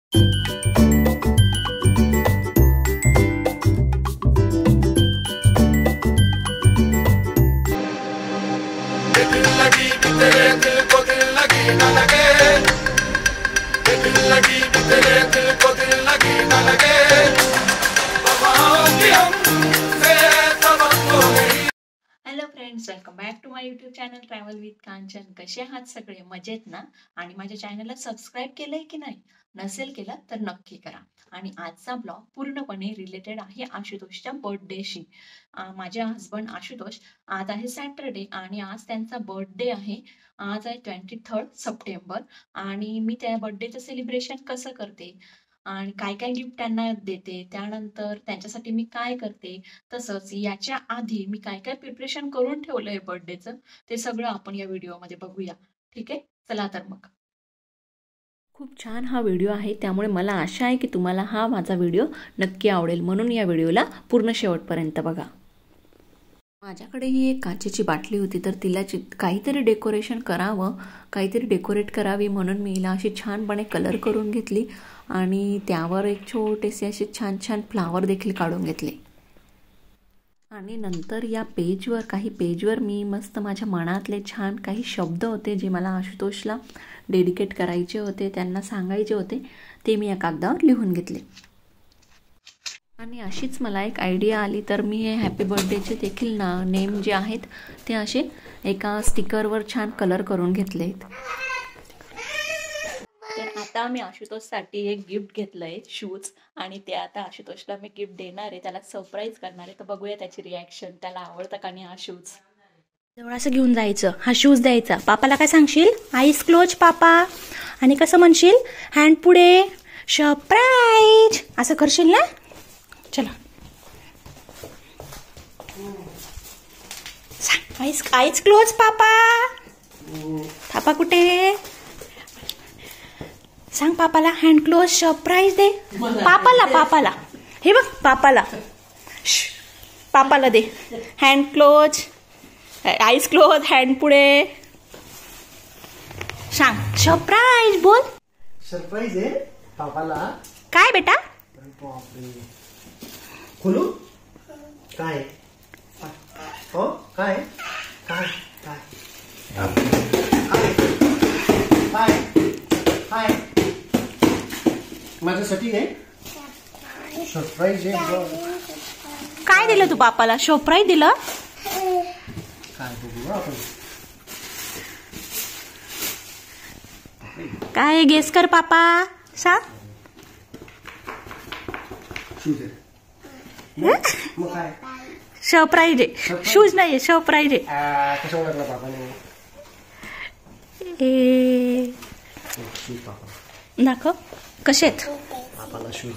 Hello friends, welcome back to my YouTube channel travel with Kanchan. कसे आहात सगळे? मजेत ना? आणि माझ्या चॅनलला सबस्क्राईब केलंय की नाही? नसेल केलं तर नक्की करा. आणि आजचा ब्लॉग पूर्णपणे रिलेटेड आहे आशुतोषच्या बर्थडेशी. माझे हस्बंड आशुतोष, आज आहे सॅटरडे आणि आज त्यांचा बर्थडे आहे. आज आहे 23 सप्टेंबर. आणि मी त्या बर्थडेचं सेलिब्रेशन कसं करते आणि काय काय गिफ्ट त्यांना देते, त्यानंतर त्यांच्यासाठी मी काय करते, तसंच याच्या आधी मी काय काय प्रिपरेशन करून ठेवलंय बर्थडेचं, ते सगळं आपण या व्हिडिओमध्ये बघूया. ठीक आहे, चला तर मग. खूप छान हा व्हिडिओ आहे, त्यामुळे मला आशा आहे की तुम्हाला हा माझा व्हिडिओ नक्की आवडेल, म्हणून या व्हिडिओला पूर्ण शेवटपर्यंत बघा. माझ्याकडे ही एक काचेची बाटली होती, तर तिला काहीतरी डेकोरेशन करावं, काहीतरी डेकोरेट करावी म्हणून मी हिला अशी छानपणे कलर करून घेतली आणि त्यावर एक छोटेसे असे छान छान फ्लावर देखील काढून घेतले. आणि नंतर या काही पेजवर मी मस्त माझ्या मनातले छान काही शब्द होते जे मला आशुतोषला डेडिकेट करायचे होते, त्यांना सांगायचे होते, ते मी या कागदावर लिहून घेतले. आणि अशीच मला एक आयडिया आली, तर मी हे हॅपी बर्थडेचे देखील नेम जे आहेत ते असे एका स्टिकरवर छान कलर करून घेतले. तर आता मी आशुतोषसाठी एक गिफ्ट घेतलंय, शूज, आणि ते आता आशुतोषला मी गिफ्ट देणार आहे, त्याला सरप्राईज करणार आहे. तर बघूया त्याची रिॲक्शन, त्याला आवडतं का नाही हा शूज. जवळचं घेऊन जायचं, हा शूज द्यायचा. पापाला काय सांगशील? आईस क्लोज पापा. आणि कसं म्हणशील? हँड पुढे, सरप्राईज असं करशील ना? चला आईस क्लोज पापा. पापा कुठे? सांग पापाला हँड क्लोज, सरप्राईज दे. पापाला हे बघ, पापाला दे hand close, eyes close, hand पुढे. सांग सरप्राईज, बोल. सरप्राईज आहे पापाला. काय बेटा? खोलू काय? हो काय काय काय काय काय माझ्यासाठी आहे सरप्राईज आहे. काय दिलं तू पापाला? सरप्राईज दिलं? काय बघू आपण. काय गेस कर पापा, सांग. शूज आहे. मग काय? सरप्राईज आहे, शूज नाही, सरप्राईज आहे. कसं ओळखलं पापाने? शूज पापा दाखव कसे आहेत पापाला शूज.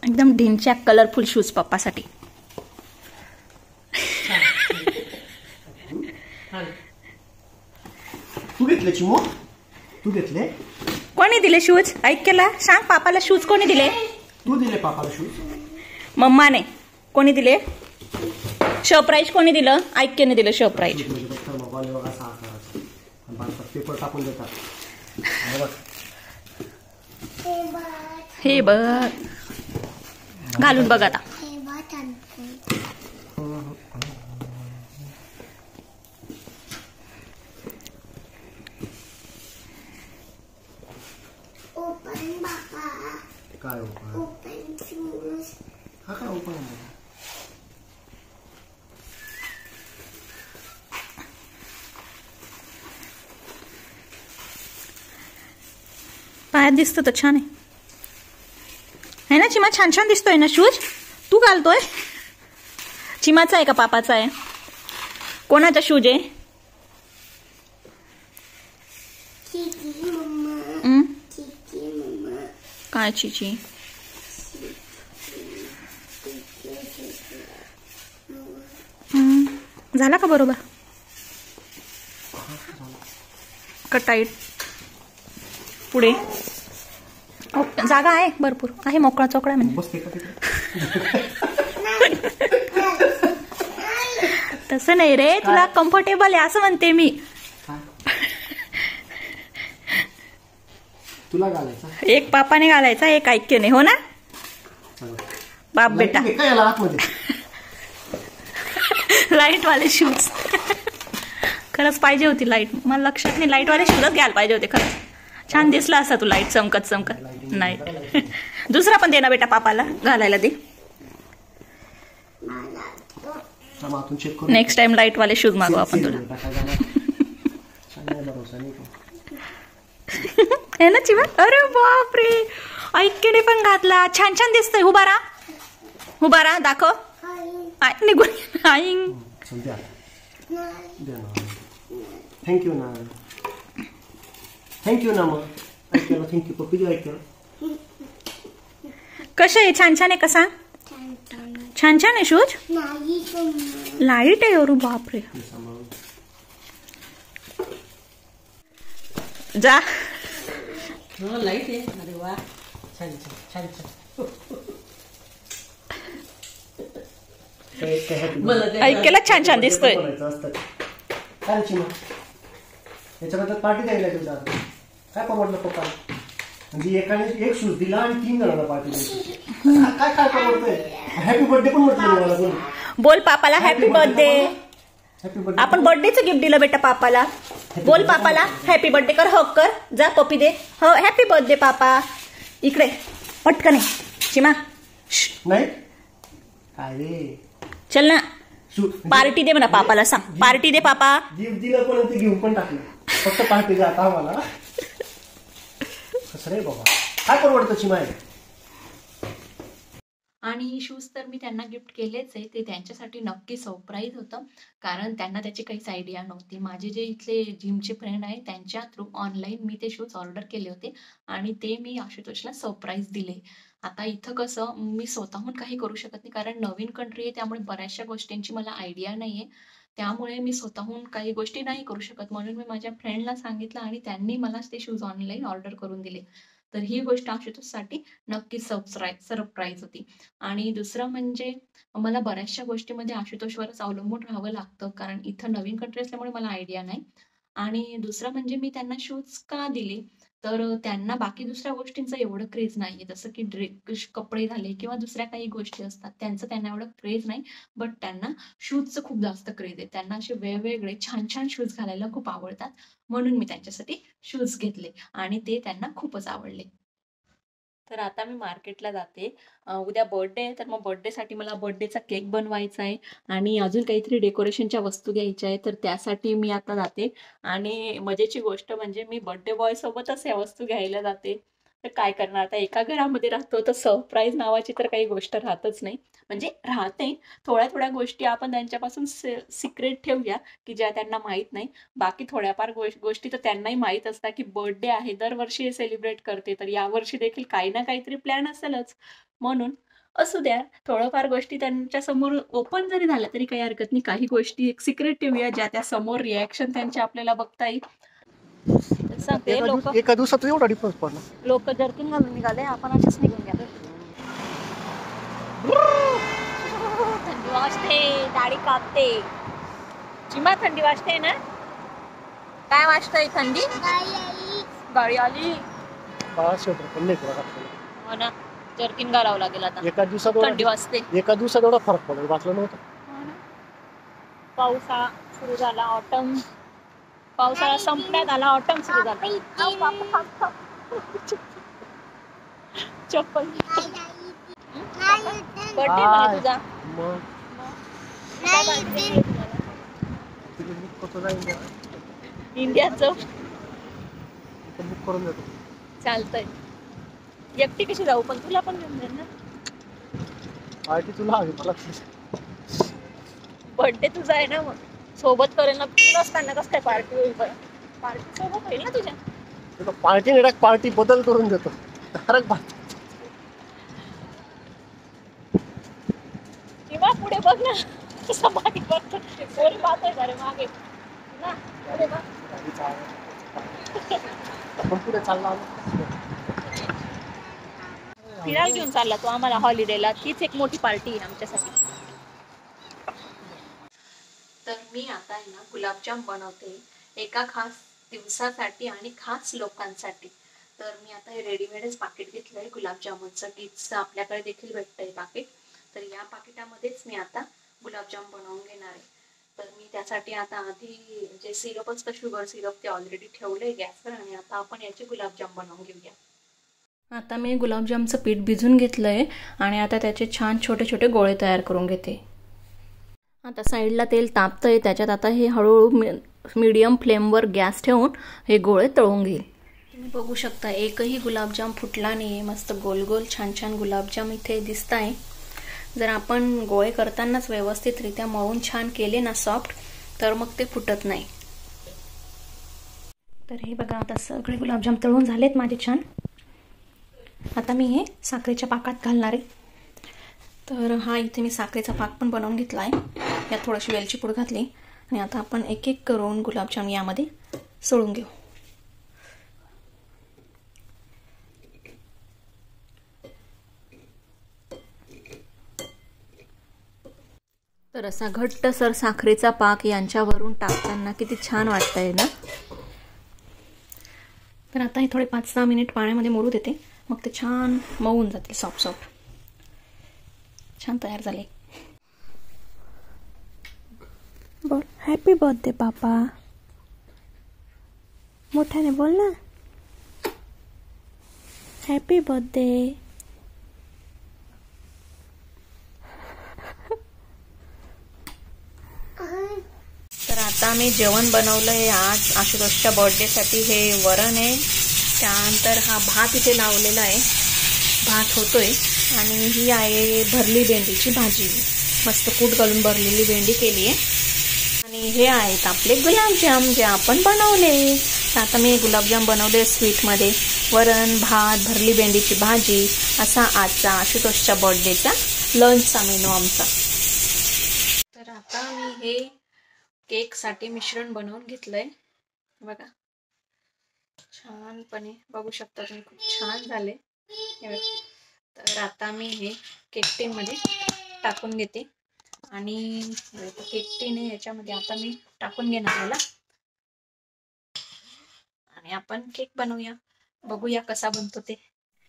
एकदम ढिंच्या कलरफुल शूज पप्पासाठी. तू घेतले चिमो? तू घेतले? कोणी दिले शूज? ऐक केला, सांग पापाला शूज कोणी दिले? तू दिले पापाला शूज? मम्माने. कोणी दिले? सरप्राईज कोणी दिलं? ऐक्यने दिलं सरप्राईज. मोबाईल बघा, सहा करायचं पेपर टाकून देतात. हे बघ, घालून बघ आता. काय ओपन? हा काय ओपन? पायात दिसतं तर छान आहे ना चिमा? छान छान दिसतोय ना शूज? तू घालतोय? चिमाचा आहे का पापाचा आहे? कोणाचा शूज आहे? काय चिची? झाला का बरोबर? का टाईट? पुढे जागा आहे, भरपूर आहे, मोकळा चोकळा म्हणजे. तसं नाही रे, तुला कम्फर्टेबल आहे असं म्हणते मी. तुला घालायचा एक पापाने घालायचा, एक ऐक्यने, हो ना बाप बेटा. काय याला आतमध्ये लाईट वाले शूज खरंच पाहिजे होती लाईट, मला लक्षात नाही. लाईट वाले शूजच घ्यायला पाहिजे होते खरंच. छान दिसला असा तू लाईट चमकत चमकत. नाही दुसरा पण दे ना बेटा पापाला घालायला दे. आतून चेक करू. नेक्स्ट टाइम लाईट वाले शूज मागू आपण तुला. है ना चिवा. अरे बापरे, ऐक्यने पण घातला, छान छान दिसतोय. उभा राहा दाखव. निघून आईंग. थँक्यू ना, थँक्यू ना. मग ऐकलं थँक्यू पप्पी ऐकलं. कसं आहे, छान छान आहे कसा. छान छान आहे शूज. लाईट आहे. अरे बापरे, जा. लाईट आहे. अरे वा, छान छान छान. ऐकायला छान छान दिसतोय. याच्याबद्दल पार्टी द्यायला तुझ्या काय परवडलं पप्पा. म्हणजे एकाने एक शूज दिला आणि 3 जणांना पार्टी द्यायची. काय काय परवडतंय. हॅपी बर्थडे पण म्हटलं मला कोणी. बोल पापाला हॅपी बर्थडे. Happy birthday. आपण बर्थडेचं गिफ्ट दिलं बेटा पापाला. बोल पापाला हॅपी बर्थडे कर. हक कर. जा पप्पी दे. हो हॅपी बर्थडे पापा. इकडे पटकन आहे चिमा. नाही काय रे. चल ना पार्टी दे म्हणा पापाला. सांग पार्टी दे पापा. गिफ्ट दिलं पण ते घेऊन पण टाकलं. फक्त पार्टी द्या आता आम्हाला. कसं रे बाबा, काय परवडतं चिमाय. आणि शूज तर मी त्यांना गिफ्ट केलेच आहे. ते त्यांच्यासाठी नक्की सरप्राईज होतं, कारण त्यांना त्याची काहीच आयडिया नव्हती. माझे जे इथले जिमचे फ्रेंड आहे त्यांच्या थ्रू ऑनलाईन मी ते शूज ऑर्डर केले होते आणि ते मी आशुतोषला सरप्राईज दिले. आता इथं कसं मी स्वतःहून काही करू शकत नाही, कारण नवीन कंट्री आहे, त्यामुळे बऱ्याचशा गोष्टींची मला आयडिया नाही आहे. त्यामुळे मी स्वतःहून काही गोष्टी नाही करू शकत. म्हणून मी माझ्या फ्रेंडला सांगितलं आणि त्यांनी मला ते शूज ऑनलाईन ऑर्डर करून दिले. तर ही गोष्ट आशुतोषसाठी नक्की सरप्राईज होती. आणि दुसरं म्हणजे मला बऱ्याचशा गोष्टीमध्ये आशुतोषवरच अवलंबून राहावं लागतं, कारण इथं नवीन कंट्री असल्यामुळे मला आयडिया नाही. आणि दुसरं म्हणजे मी त्यांना शूज का दिले, तर त्यांना बाकी दुसऱ्या गोष्टींचं एवढं क्रेज नाहीये. जसं की कपडे झाले किंवा दुसऱ्या काही गोष्टी असतात, त्यांना एवढं क्रेज नाही. बट त्यांना शूजचं खूप जास्त क्रेज आहे. त्यांना असे वेगवेगळे छान छान शूज घालायला खूप आवडतात. म्हणून मी त्यांच्यासाठी शूज घेतले आणि ते त्यांना खूपच आवडले. तर आता मी मार्केटला जाते. उद्या बर्थडे आहे, तर मग बर्थडेसाठी मला बर्थडेचा केक बनवायचा आहे आणि अजून काहीतरी डेकोरेशनच्या वस्तू घ्यायच्या आहे. तर त्यासाठी मी आता जाते. आणि मजेची गोष्ट म्हणजे मी बर्थडे बॉय सोबतच या वस्तू घ्यायला जाते. तर काय करणार आता, एका घरामध्ये राहतो तर सरप्राईज नावाची तर काही गोष्ट राहतच नाही. म्हणजे राहते, थोड्या थोड्या गोष्टी आपण त्यांच्यापासून सिक्रेट ठेवूया की ज्या त्यांना माहीत नाही. बाकी थोड्याफार गोष्टी तर त्यांनाही माहीत असतात की बर्थडे आहे, दरवर्षी हे सेलिब्रेट करते, तर यावर्षी देखील काही ना काहीतरी प्लॅन असेलच. म्हणून असू द्या, थोडंफार गोष्टी त्यांच्या समोर ओपन जरी झाल्या तरी काही हरकत नाही. काही गोष्टी एक सिक्रेट ठेवूया, ज्या त्या समोर रिॲक्शन त्यांचे आपल्याला बघता येईल. सांगते एका दिवसात एवढा डिफरन्स पडला. लोक जर्किन घालून निघाले, आपण असेच निघून गेलो. थंडी वाजते, दाढी कापते. चिमा थंडी वाजते ना. काय वाजतंय थंडी. गाडी आली. हो ना, जर्किन घालावं लागेल आता. एका दिवसात थंडी वाजते. एका दिवसात एवढा फरक पडेल वाचलं नव्हतं. पावसाळा सुरू झाला, ऑटम. पावसाळा संपण्यात आला, ऑटम सुरू झाला. चप्पल. बर्थडे म्हणे तुझा. इंडियाचं बुक करून देतो. चालतंय. एकटी कशी जाऊ, पण तुला पण घेऊन जाईल ना. पार्टी तुला हवी मला. बर्थडे तुझा आहे ना, मग सोबत करेल ना. तू नसताना कसं काय पार्टी होईल. पार्टी सोबत होईल ना तुझ्या. तुला पार्टी नाही, पार्टी बदल करून देतो. किंवा पुढे बघ ना, कसं मागे बघतो. कोणी पाहतोय का रे मागे ना. पुढे बघ. पुढे चालला फिरायला घेऊन चालला तो आम्हाला हॉलिडेला. तीच एक मोठी पार्टी आहे आमच्यासाठी. तर मी आता आहे ना गुलाबजाम बनवते एका खास दिवसासाठी आणि खास लोकांसाठी. तर मी आता हे रेडीमेडच पाकिट घेतलंय गुलाबजामुनचं, गिफ्टचं आपल्याकडे देखील भेटतंय पाकिट. तर या पाकिटामध्येच मी आता गुलाबजाम बनवून घेणार आहे. तर मी त्यासाठी आता आधी जे सिरप असतं शुगर सिरप ते ऑलरेडी ठेवलंय गॅसवर आणि आता आपण याचे गुलाबजाम बनवून घेऊया. आता मी गुलाबजामचं पीठ भिजून घेतलंय आणि आता त्याचे छान छोटे छोटे गोळे तयार करून घेते. आता साईडला तेल तापतंय, त्याच्यात आता हे हळूहळू मीडियम फ्लेमवर गॅस ठेवून हे गोळे तळून घेईल. तुम्ही बघू शकता एकही गुलाबजाम फुटला नाही. मस्त गोल गोल छान छान गुलाबजाम इथे दिसत आहे. जर आपण गोळे करतानाच व्यवस्थितरित्या मळून छान केले ना सॉफ्ट, तर मग ते फुटत नाही. तर हे बघा आता सगळे गुलाबजाम तळून झालेत माझे छान. आता मी हे साखरेच्या पाकात घालणार आहे. तर हा इथे मी साखरेचा पाक पण बनवून घेतला आहे. यात थोडीशी वेलची पूड घातली आणि आता आपण एक एक करून गुलाबजाम यामध्ये सोडून घेऊ. तर असा घट्टसर साखरेचा पाक यांच्यावरून टाकताना किती छान वाटतंय ना. तर आता हे थोडे 5-6 मिनिट पाण्यामध्ये मुरू देते, मग ते छान मऊन जातील सॉफ्ट सॉफ्ट. छान तयार झाले. बोल हॅपी बर्थडे पापा. मोठ्याने बोल ना. Happy birthday. तर आता मी जेवण बनवलंय आज आशुतोषच्या बर्थडेसाठी. हे वरण आहे, त्यानंतर हा भात इथे लावलेला आहे, भात होतोय आणि ही आहे भरली भेंडीची भाजी. मस्त कूट घालून भरलेली भेंडी केली आहे आणि हे आहेत आपले गुलाबजाम जे आपण बनवले. तर आता मी गुलाबजाम बनवले स्वीटमध्ये. वरण, भात, भरली भेंडीची भाजी असा आजचा आशुतोषच्या बर्थडेचा लंचचा मेनू आमचा. तर आता मी हे केकसाठी मिश्रण बनवून घेतलंय बघा छानपणे. बघू शकता तुम्ही, खूप छान झाले. तर आता मी हे केक टीनमध्ये टाकून घेते आणि केक टीन आहे याच्यामध्ये आता मी टाकून घेणार याला आणि आपण केक बनवूया. बघूया कसा बनतो ते.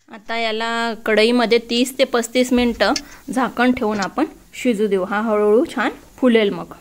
आता याला कढईमध्ये 30 ते 35 मिनिटं झाकण ठेवून आपण शिजू देऊ. हा हळूहळू छान फुलेल मग.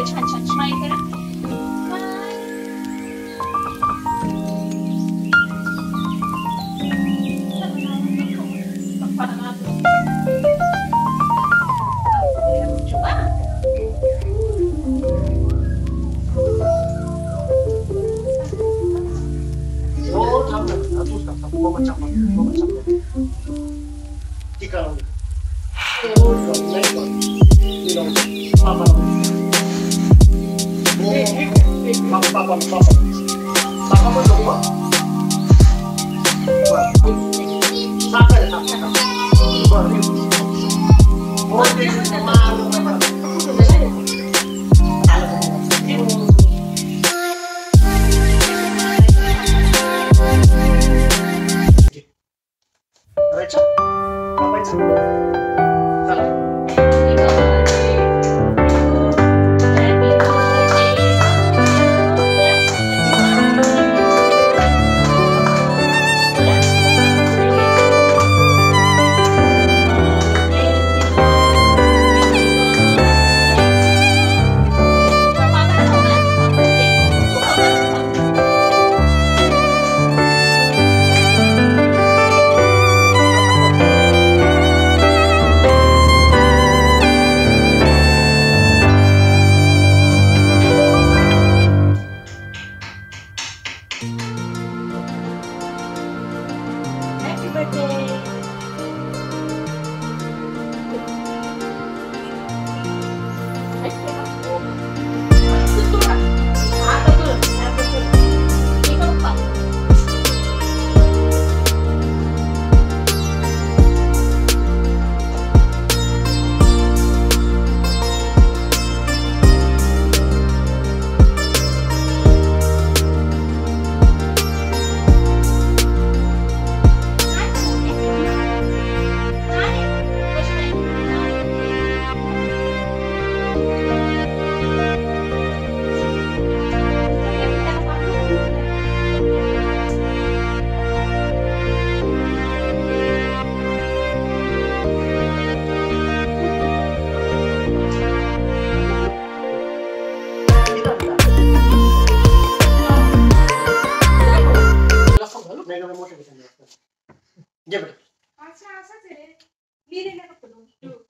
छान छान स्माईल करा.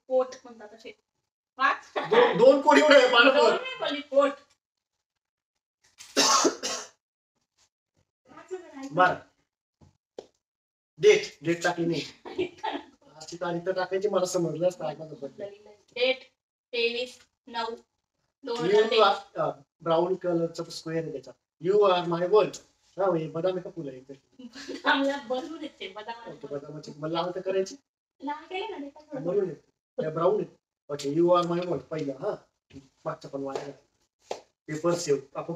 पोट म्हणतात असे. दोन कोडी उडे पाण्यावर. पोट. बर डेट टाकली नाही. आजची तारीख तर टाकायची, मला समजलंच काय डेट 23/9/2023. ब्राऊन कलरचा स्क्वेअर आहे त्याचा. You are my world. हा हे बदाम का फुलं आहे. बलून येते बदामाची मला लाल तर करायची बलून बलून आहे ब्राऊन आहे. Okay you are my world पहिला. हा मागचा पण वाया पेपर सेव्ह. आपण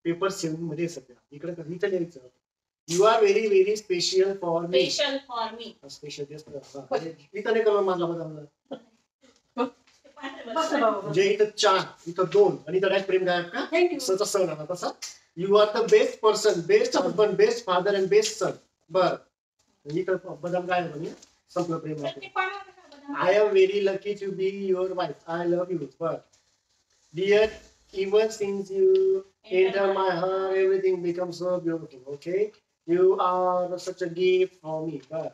पेपर सेव्ह मध्ये सध्या इकडे इथं लिहायचं. You are very very special for me. Special इथं नाही कलर माझा बदामला. म्हणजे इथं 4 इथं 2 आणि इथं प्रेम गायब का सचा सण आला तसा. You are the best person, best husband, best father and best son. बर इथं बदाम गायब म्हणे संपलं प्रेम. I am very lucky to be your wife. I love you. But dear, even since you enter my heart, everything becomes so beautiful. Okay, you are such a gift for me. But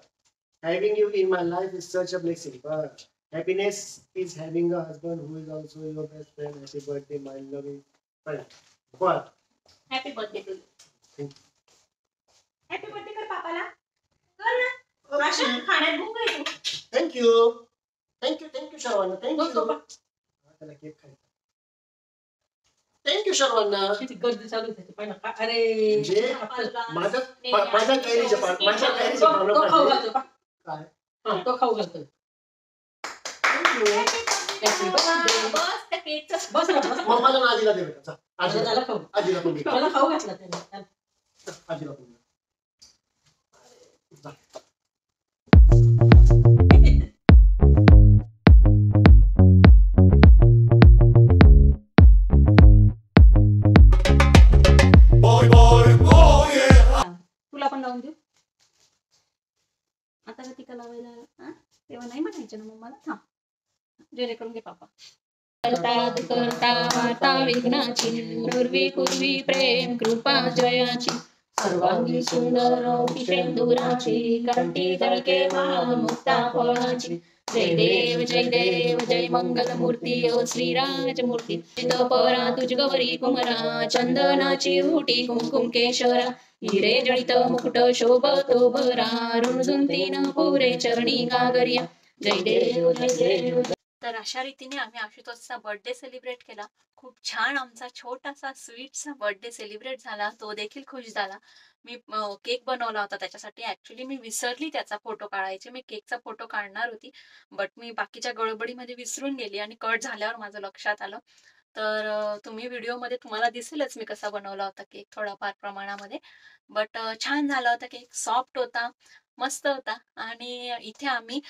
having you in my life is such a blessing. But happiness is having a husband who is also your best friend. Happy birthday, my loving friend. But happy birthday to you. Happy birthday कर पापाला. कर ना. अशा खाण्यात भूक आहे तू. thank you, Sharwana. Thank you. त्याला केक खायचा. थँक्यू शर्वांना. किती गर्दी चालू आहे त्याची पहिला. अरे म्हणजे माझ्या कैरीच्या पानं तो खाऊ घालतो काय तो खाऊ घालतो. बस मम्माला ना आजीला दे बेटा. त्याला खाऊ आजीला पण दे. त्याला खाऊ घातला त्याने. आजीला पण दे. तुला पण लावून देऊ. हाताला टिका लावायला हा? तेव्हा नाही म्हणायचं ना मम्माला. थांब जेणे करून घे पापा. करतात करता वार्ता विघ्नाची पूर्वी पूर्वी प्रेम कृपा जयाची सर्वांगी सुंदर पिशेंदुराची कंठी झळके वाण मुक्ता फळाची जय देव जय मंगल मूर्ती ओ श्रीराज मूर्ती परा तुझ गौरी कुमरा चंदनाची उटी कुमकुम केशरा हिरे जडित मुकुट शोभतो भरा रुणझुन तीन पुरे चरणी गागरिया जय देव जय देव. तर अशा रीतीने आम्ही आशुतोषचा बर्थडे सेलिब्रेट केला. खूप छान आमचा छोटासा स्वीटचा बर्थडे सेलिब्रेट झाला. तो देखील खुश झाला. मी केक बनवला होता त्याच्यासाठी. ऍक्च्युली मी विसरली त्याचा फोटो काढायचे. मी केकचा फोटो काढणार होती बट मी बाकीच्या गडबडीमध्ये विसरून गेली आणि कट झाल्यावर माझं लक्षात आलं. तर तुम्ही व्हिडिओमध्ये तुम्हाला दिसेलच मी कसा बनवला होता केक थोडाफार प्रमाणामध्ये. बट छान झाला होता केक. सॉफ्ट होता, मस्त होता. आणि इथे आम्ही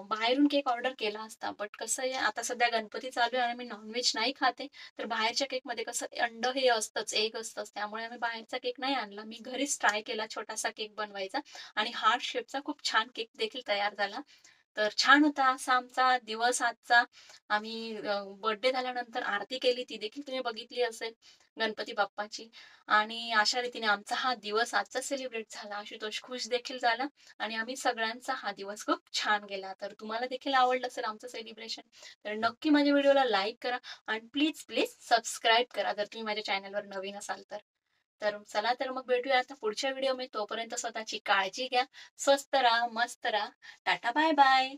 बाहेरून केक ऑर्डर केला असता बट कसं आहे आता सध्या गणपती चालू आहे आणि मी नॉनव्हेज नाही खाते. तर बाहेरच्या केकमध्ये कसं अंड हे असतंच, एग असतंच. त्यामुळे आम्ही बाहेरचा केक नाही आणला. मी घरीच ट्राय केला छोटासा केक बनवायचा आणि हार्ट शेपचा खूप छान केक देखील तयार झाला. तर छान होता असा आमचा दिवस आजचा. आम्ही बर्थडे झाल्यानंतर आरती केली, ती देखील तुम्ही बघितली असेल गणपती बाप्पाची. आणि अशा रीतीने आमचा हा दिवस आजचा सेलिब्रेट झाला. आशुतोष खुश देखील झाला आणि आम्ही सगळ्यांचा हा दिवस खूप छान गेला. तर तुम्हाला देखील आवडलं असेल आमचं सेलिब्रेशन. तर नक्की माझ्या व्हिडिओला लाईक करा आणि प्लीज प्लीज सबस्क्राईब करा जर तुम्ही माझ्या चॅनलवर नवीन असाल तर. तर चला तर मग भेटूया आता पुढच्या व्हिडिओमध्ये. तोपर्यंत स्वतःची काळजी घ्या, स्वस्त राहा, मस्त राहा. Tata bye bye.